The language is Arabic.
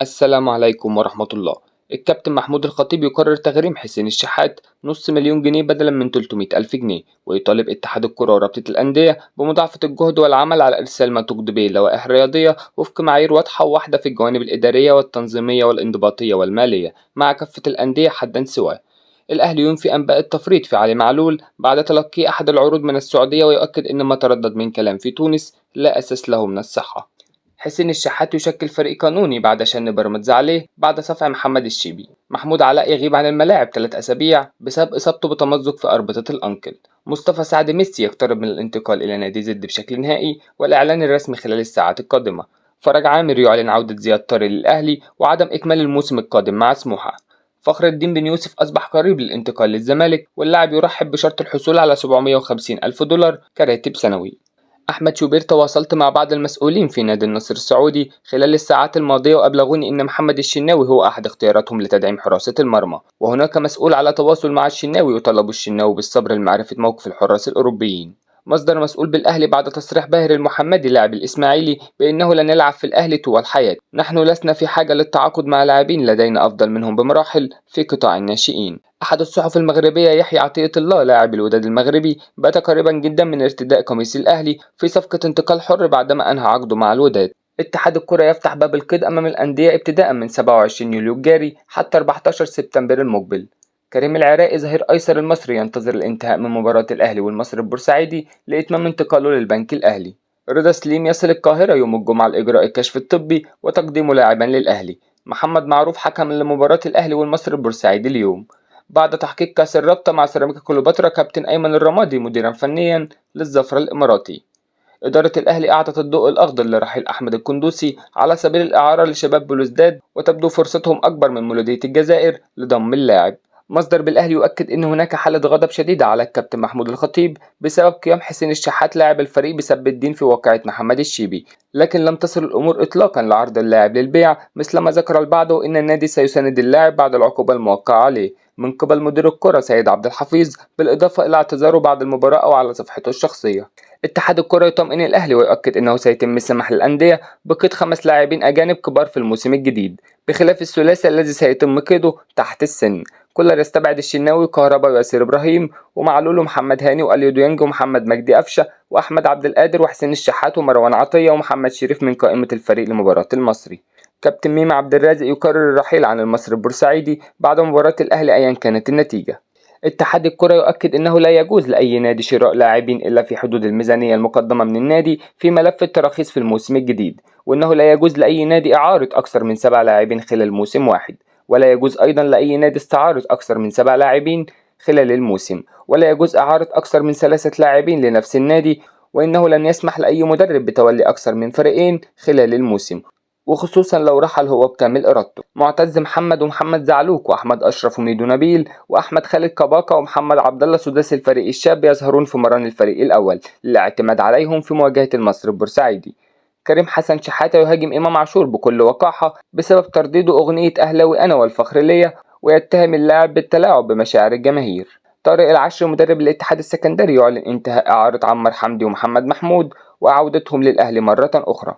السلام عليكم ورحمة الله. الكابتن محمود الخطيب يقرر تغريم حسين الشحات نص مليون جنيه بدلا من 300 ألف جنيه، ويطالب اتحاد الكرة ورابطة الأندية بمضاعفة الجهد والعمل على إرسال ما تقضي به اللوائح الرياضية وفق معايير واضحة وواحدة في الجوانب الإدارية والتنظيمية والانضباطية والمالية مع كافة الأندية حدا سواء. الأهلي ينفي أنباء التفريط في علي معلول بعد تلقي أحد العروض من السعودية، ويؤكد أن ما تردد من كلام في تونس لا أساس له من الصحة. حسين الشحات يشكل فريق قانوني بعد شن بيراميدز عليه بعد صفع محمد الشيبي. محمود علاء يغيب عن الملاعب 3 أسابيع بسبب إصابته بتمزق في أربطة الأنكل. مصطفى سعد ميسي يقترب من الانتقال إلى نادي زد بشكل نهائي والإعلان الرسمي خلال الساعات القادمة. فرج عامر يعلن عودة زياد طارق للأهلي وعدم إكمال الموسم القادم مع سموحة. فخر الدين بن يوسف أصبح قريب للانتقال للزمالك، واللاعب يرحب بشرط الحصول على 750 ألف دولار كراتب سنوي. أحمد شوبير: تواصلت مع بعض المسؤولين في نادي النصر السعودي خلال الساعات الماضية وأبلغوني أن محمد الشناوي هو أحد اختياراتهم لتدعيم حراسة المرمى، وهناك مسؤول على تواصل مع الشناوي وطلب الشناوي بالصبر لمعرفة موقف الحراس الأوروبيين. مصدر مسؤول بالأهلي بعد تصريح باهر المحمدي لاعب الإسماعيلي بأنه لن يلعب في الأهلي طوال حياته: نحن لسنا في حاجة للتعاقد مع لاعبين لدينا أفضل منهم بمراحل في قطاع الناشئين. أحد الصحف المغربية يحيى عطية الله لاعب الوداد المغربي بات قريبا جدا من ارتداء قميص الأهلي في صفقة انتقال حر بعدما أنهى عقده مع الوداد. اتحاد الكرة يفتح باب القيد أمام الأندية ابتداء من 27 يوليو الجاري حتى 14 سبتمبر المقبل. كريم العراقي ظهير أيسر المصري ينتظر الانتهاء من مباراة الأهلي والمصري البورسعيدي لإتمام انتقاله للبنك الأهلي. رضا سليم يصل القاهرة يوم الجمعة لإجراء الكشف الطبي وتقديمه لاعبا للأهلي. محمد معروف حكم لمباراة الأهلي والمصري البورسعيدي اليوم. بعد تحقيق كأس الرابطة مع سيراميكا كليوباترا، كابتن أيمن الرمادي مديرا فنيا للظفر الإماراتي. إدارة الأهلي أعطت الضوء الأخضر لرحيل أحمد القندوسي على سبيل الإعارة لشباب بلوزداد، وتبدو فرصتهم أكبر من مولودية الجزائر لضم اللاعب. مصدر بالأهلي يؤكد أن هناك حالة غضب شديدة على الكابتن محمود الخطيب بسبب قيام حسين الشحات لاعب الفريق بسب الدين في واقعة محمد الشيبي، لكن لم تصل الأمور إطلاقا لعرض اللاعب للبيع مثلما ذكر البعض، وإن النادي سيساند اللاعب بعد العقوبة الموقعة عليه من قبل مدير الكرة سيد عبد الحفيظ، بالإضافة إلى اعتذاره بعد المباراة أو على صفحته الشخصية. اتحاد الكرة يطمئن الأهلي ويؤكد أنه سيتم السماح للأندية بقيد 5 لاعبين أجانب كبار في الموسم الجديد بخلاف الثلاثي الذي سيتم قيده تحت السن. كولر يستبعد الشناوي، كهربا وياسر إبراهيم ومعلول ومحمد هاني وأليو ديانج ومحمد مجدي قفشة وأحمد عبد القادر وحسين الشحات ومروان عطية ومحمد شريف من قائمة الفريق لمباراة المصري. كابتن ميمي عبد الرازق يقرر الرحيل عن المصري البورسعيدي بعد مباراة الأهلي أيا كانت النتيجة. اتحاد الكرة يؤكد أنه لا يجوز لأي نادي شراء لاعبين إلا في حدود الميزانية المقدمة من النادي في ملف التراخيص في الموسم الجديد، وأنه لا يجوز لأي نادي إعارة أكثر من 7 لاعبين خلال موسم واحد، ولا يجوز أيضا لأي نادي استعارة أكثر من 7 لاعبين خلال الموسم، ولا يجوز إعارة أكثر من 3 لاعبين لنفس النادي، وإنه لن يسمح لأي مدرب بتولي أكثر من فريقين خلال الموسم، وخصوصا لو رحل هو بكامل إرادته. معتز محمد ومحمد زعلوك وأحمد أشرف وميدو نبيل وأحمد خالد كباكا ومحمد عبد الله سداسي الفريق الشاب يظهرون في مران الفريق الأول للاعتماد عليهم في مواجهة المصري البورسعيدي. كريم حسن شحاتة يهاجم إمام عاشور بكل وقاحة بسبب ترديده أغنية أهلاوي أنا والفخر ليا، ويتهم اللاعب بالتلاعب بمشاعر الجماهير. طارق العشر مدرب الاتحاد السكندري يعلن انتهاء إعارة عمار حمدي ومحمد محمود وعودتهم للأهلي مرة أخرى.